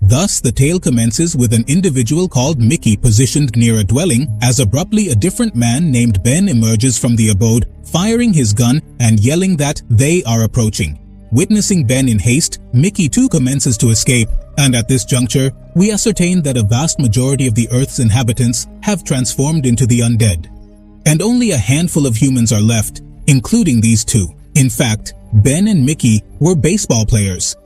Thus, the tale commences with an individual called Mickey positioned near a dwelling as abruptly a different man named Ben emerges from the abode, firing his gun and yelling that they are approaching. Witnessing Ben in haste, Mickey too commences to escape, and at this juncture, we ascertain that a vast majority of the Earth's inhabitants have transformed into the undead. And only a handful of humans are left, including these two. In fact, Ben and Mickey were baseball players.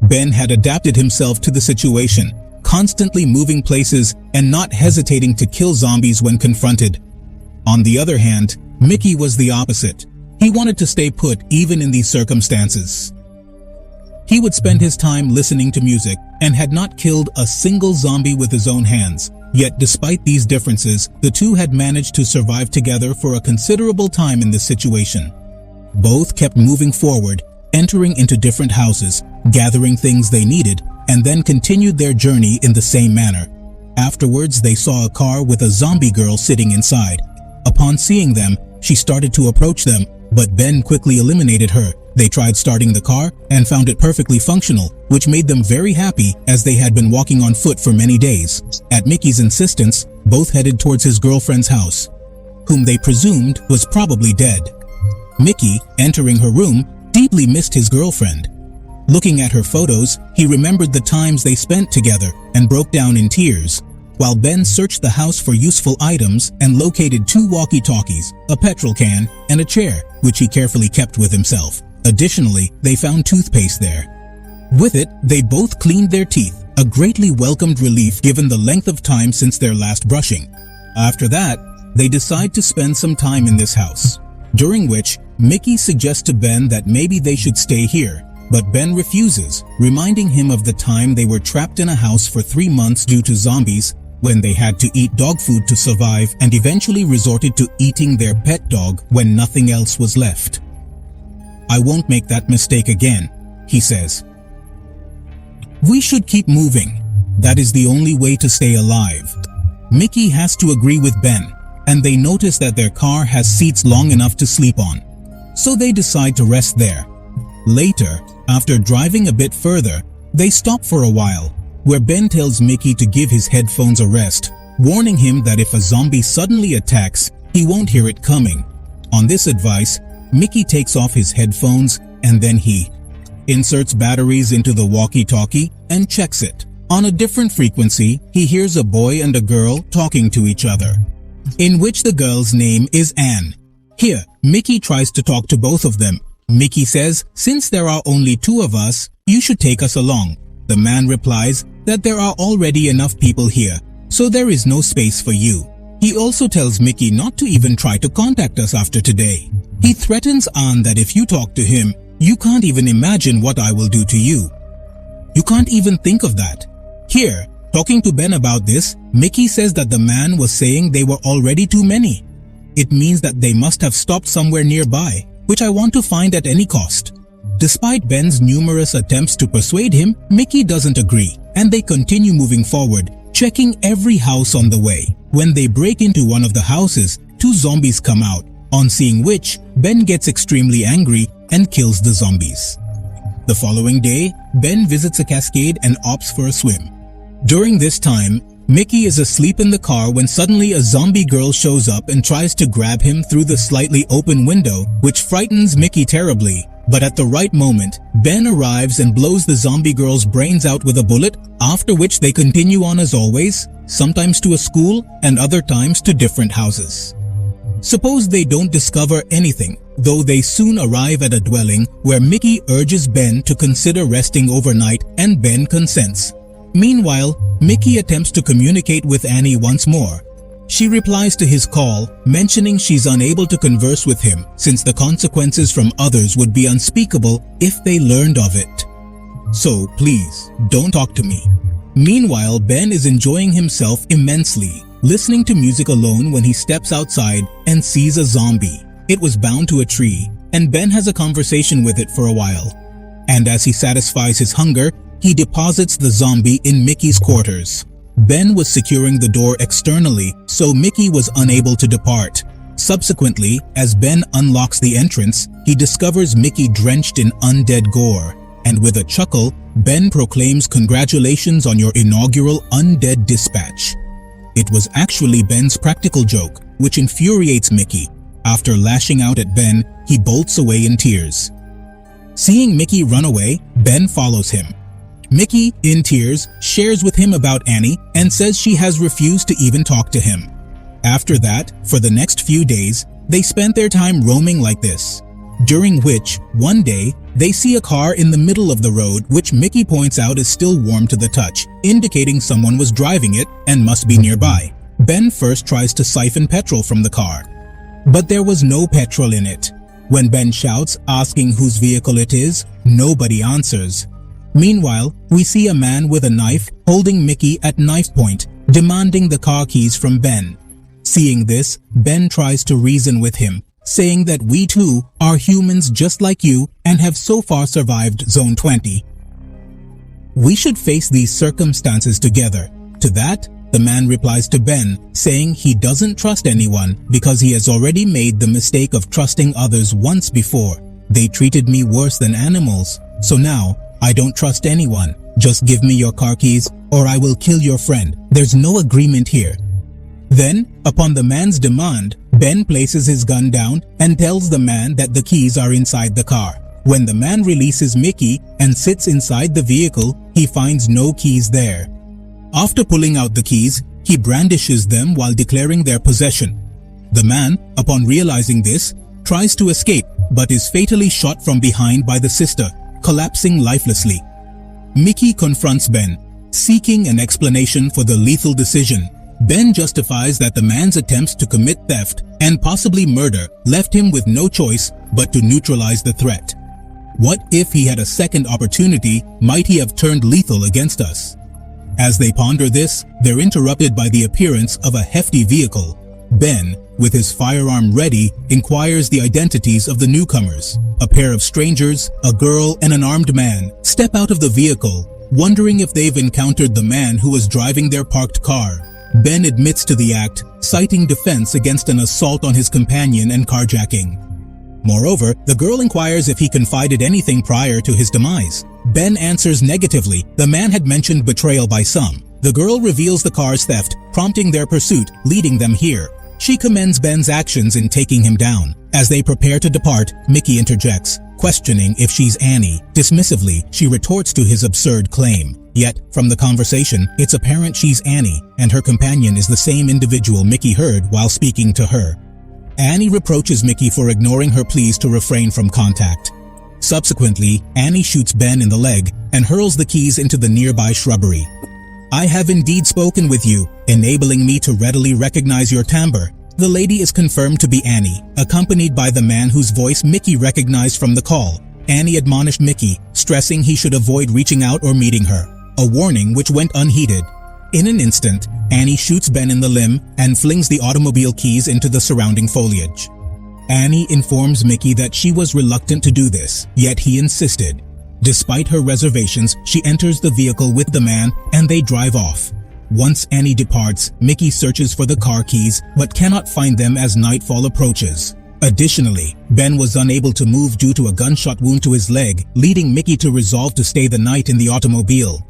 Ben had adapted himself to the situation, constantly moving places and not hesitating to kill zombies when confronted. On the other hand, Mickey was the opposite. He wanted to stay put even in these circumstances. He would spend his time listening to music and had not killed a single zombie with his own hands. Yet despite these differences, the two had managed to survive together for a considerable time in this situation. Both kept moving forward, entering into different houses, gathering things they needed, and then continued their journey in the same manner. Afterwards, they saw a car with a zombie girl sitting inside. Upon seeing them, she started to approach them, but Ben quickly eliminated her. They tried starting the car and found it perfectly functional, which made them very happy as they had been walking on foot for many days. At Mickey's insistence, both headed towards his girlfriend's house, whom they presumed was probably dead. Mickey, entering her room, deeply missed his girlfriend. Looking at her photos, he remembered the times they spent together and broke down in tears, while Ben searched the house for useful items and located 2 walkie-talkies, a petrol can, and a chair, which he carefully kept with himself. Additionally, they found toothpaste there. With it, they both cleaned their teeth, a greatly welcomed relief given the length of time since their last brushing. After that, they decide to spend some time in this house, during which Mickey suggests to Ben that maybe they should stay here, but Ben refuses, reminding him of the time they were trapped in a house for 3 months due to zombies, when they had to eat dog food to survive and eventually resorted to eating their pet dog when nothing else was left. "I won't make that mistake again," he says. "We should keep moving. That is the only way to stay alive." Mickey has to agree with Ben, and they notice that their car has seats long enough to sleep on, so they decide to rest there. Later, after driving a bit further, they stop for a while, where Ben tells Mickey to give his headphones a rest, warning him that if a zombie suddenly attacks, he won't hear it coming. On this advice, Mickey takes off his headphones and then he inserts batteries into the walkie-talkie and checks it. On a different frequency, he hears a boy and a girl talking to each other, in which the girl's name is Anne. Here, Mickey tries to talk to both of them. Mickey says, "Since there are only 2 of us, you should take us along." The man replies that there are already enough people here, so there is no space for you. He also tells Mickey not to even try to contact us after today. He threatens Anne that if you talk to him, you can't even imagine what I will do to you. You can't even think of that. Here, talking to Ben about this, Mickey says that the man was saying they were already too many. It means that they must have stopped somewhere nearby, which I want to find at any cost. Despite Ben's numerous attempts to persuade him, Mickey doesn't agree, and they continue moving forward, checking every house on the way. When they break into one of the houses, 2 zombies come out, on seeing which, Ben gets extremely angry and kills the zombies. The following day, Ben visits a cascade and opts for a swim. During this time, Mickey is asleep in the car when suddenly a zombie girl shows up and tries to grab him through the slightly open window, which frightens Mickey terribly. But at the right moment, Ben arrives and blows the zombie girl's brains out with a bullet, after which they continue on as always, sometimes to a school and other times to different houses. Suppose they don't discover anything, though they soon arrive at a dwelling where Mickey urges Ben to consider resting overnight and Ben consents. Meanwhile, Mickey attempts to communicate with Annie once more. She replies to his call, mentioning she's unable to converse with him since the consequences from others would be unspeakable if they learned of it. So please, don't talk to me. Meanwhile, Ben is enjoying himself immensely, listening to music alone when he steps outside and sees a zombie. It was bound to a tree, and Ben has a conversation with it for a while. And as he satisfies his hunger, he deposits the zombie in Mickey's quarters. Ben was securing the door externally, so Mickey was unable to depart. Subsequently, as Ben unlocks the entrance, he discovers Mickey drenched in undead gore, and with a chuckle, Ben proclaims congratulations on your inaugural undead dispatch. It was actually Ben's practical joke, which infuriates Mickey. After lashing out at Ben, he bolts away in tears. Seeing Mickey run away, Ben follows him. Mickey, in tears, shares with him about Annie and says she has refused to even talk to him. After that, for the next few days, they spent their time roaming like this, during which, one day, they see a car in the middle of the road which Mickey points out is still warm to the touch, indicating someone was driving it and must be nearby. Ben first tries to siphon petrol from the car, but there was no petrol in it. When Ben shouts, asking whose vehicle it is, nobody answers. Meanwhile, we see a man with a knife holding Mickey at knife point, demanding the car keys from Ben. Seeing this, Ben tries to reason with him, saying that we too are humans just like you and have so far survived Zone 20. We should face these circumstances together. To that, the man replies to Ben, saying he doesn't trust anyone because he has already made the mistake of trusting others once before. They treated me worse than animals, so now I don't trust anyone. Just give me your car keys or I will kill your friend. There's no agreement here. Then, upon the man's demand, Ben places his gun down and tells the man that the keys are inside the car. When the man releases Mickey and sits inside the vehicle, he finds no keys there. After pulling out the keys, he brandishes them while declaring their possession. The man, upon realizing this, tries to escape but is fatally shot from behind by the sister, collapsing lifelessly. Mickey confronts Ben, seeking an explanation for the lethal decision. Ben justifies that the man's attempts to commit theft and possibly murder left him with no choice but to neutralize the threat. What if he had a second opportunity? Might he have turned lethal against us? As they ponder this, they're interrupted by the appearance of a hefty vehicle. Ben, with his firearm ready, inquires the identities of the newcomers. A pair of strangers, a girl and an armed man, step out of the vehicle, wondering if they've encountered the man who was driving their parked car. Ben admits to the act, citing defense against an assault on his companion and carjacking. Moreover, the girl inquires if he confided anything prior to his demise. Ben answers negatively. The man had mentioned betrayal by some. The girl reveals the car's theft, prompting their pursuit, leading them here. She commends Ben's actions in taking him down. As they prepare to depart, Mickey interjects, questioning if she's Annie. Dismissively, she retorts to his absurd claim. Yet, from the conversation, it's apparent she's Annie, and her companion is the same individual Mickey heard while speaking to her. Annie reproaches Mickey for ignoring her pleas to refrain from contact. Subsequently, Annie shoots Ben in the leg and hurls the keys into the nearby shrubbery. I have indeed spoken with you, enabling me to readily recognize your timbre. The lady is confirmed to be Annie, accompanied by the man whose voice Mickey recognized from the call. Annie admonished Mickey, stressing he should avoid reaching out or meeting her, a warning which went unheeded. In an instant, Annie shoots Ben in the limb and flings the automobile keys into the surrounding foliage. Annie informs Mickey that she was reluctant to do this, yet he insisted. Despite her reservations, she enters the vehicle with the man and they drive off. Once Annie departs, Mickey searches for the car keys but cannot find them as nightfall approaches. Additionally, Ben was unable to move due to a gunshot wound to his leg, leading Mickey to resolve to stay the night in the automobile.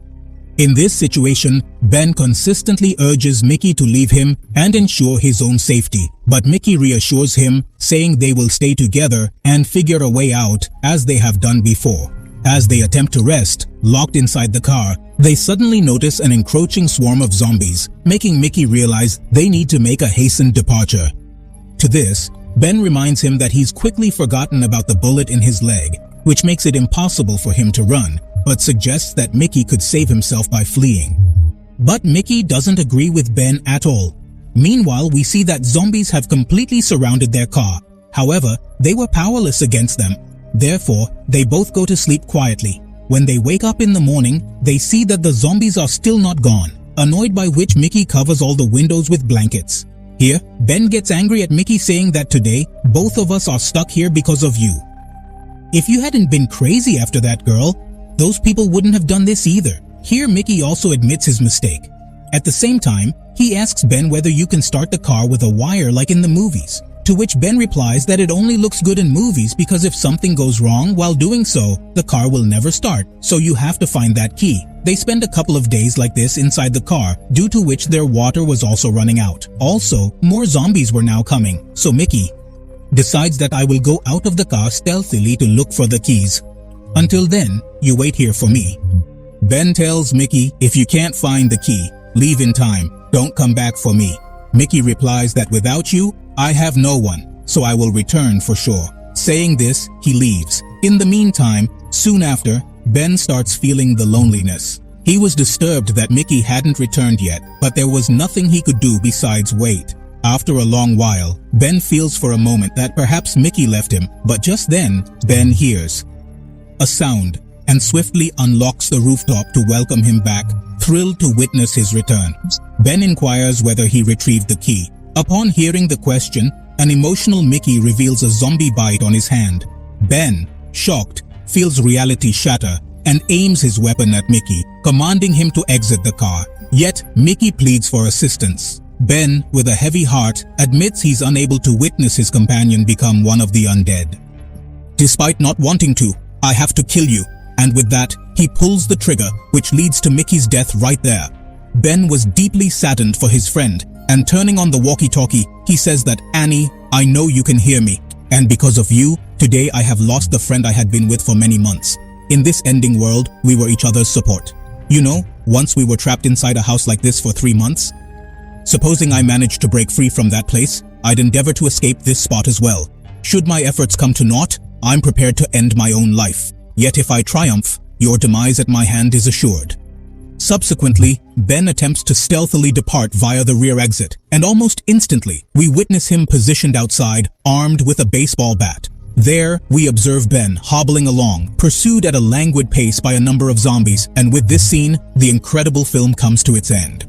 In this situation, Ben consistently urges Mickey to leave him and ensure his own safety, but Mickey reassures him, saying they will stay together and figure a way out as they have done before. As they attempt to rest, locked inside the car, they suddenly notice an encroaching swarm of zombies, making Mickey realize they need to make a hastened departure. To this, Ben reminds him that he's quickly forgotten about the bullet in his leg, which makes it impossible for him to run, but suggests that Mickey could save himself by fleeing. But Mickey doesn't agree with Ben at all. Meanwhile, we see that zombies have completely surrounded their car. However, they were powerless against them. Therefore, they both go to sleep quietly. When they wake up in the morning, they see that the zombies are still not gone, annoyed by which Mickey covers all the windows with blankets. Here, Ben gets angry at Mickey, saying that today, both of us are stuck here because of you. If you hadn't been crazy after that girl, those people wouldn't have done this either. Here, Mickey also admits his mistake. At the same time, he asks Ben whether you can start the car with a wire like in the movies. To which Ben replies that it only looks good in movies because if something goes wrong while doing so, the car will never start, so you have to find that key. They spend a couple of days like this inside the car, due to which their water was also running out. Also, more zombies were now coming, so Mickey decides that I will go out of the car stealthily to look for the keys. Until then, you wait here for me. Ben tells Mickey, if you can't find the key, leave in time, don't come back for me. Mickey replies that without you, I have no one, so I will return for sure. Saying this, he leaves. In the meantime, soon after, Ben starts feeling the loneliness. He was disturbed that Mickey hadn't returned yet, but there was nothing he could do besides wait. After a long while, Ben feels for a moment that perhaps Mickey left him, but just then, Ben hears a sound and swiftly unlocks the rooftop to welcome him back, thrilled to witness his return. Ben inquires whether he retrieved the key. Upon hearing the question, an emotional Mickey reveals a zombie bite on his hand. Ben, shocked, feels reality shatter and aims his weapon at Mickey, commanding him to exit the car. Yet, Mickey pleads for assistance. Ben, with a heavy heart, admits he's unable to witness his companion become one of the undead. Despite not wanting to, I have to kill you. And with that, he pulls the trigger, which leads to Mickey's death right there. Ben was deeply saddened for his friend, and turning on the walkie-talkie, he says that, Annie, I know you can hear me, and because of you, today I have lost the friend I had been with for many months. In this ending world, we were each other's support. You know, once we were trapped inside a house like this for 3 months. Supposing I managed to break free from that place, I'd endeavor to escape this spot as well. Should my efforts come to naught, I'm prepared to end my own life. Yet if I triumph, your demise at my hand is assured. Subsequently, Ben attempts to stealthily depart via the rear exit, and almost instantly, we witness him positioned outside, armed with a baseball bat. There, we observe Ben hobbling along, pursued at a languid pace by a number of zombies, and with this scene, the incredible film comes to its end.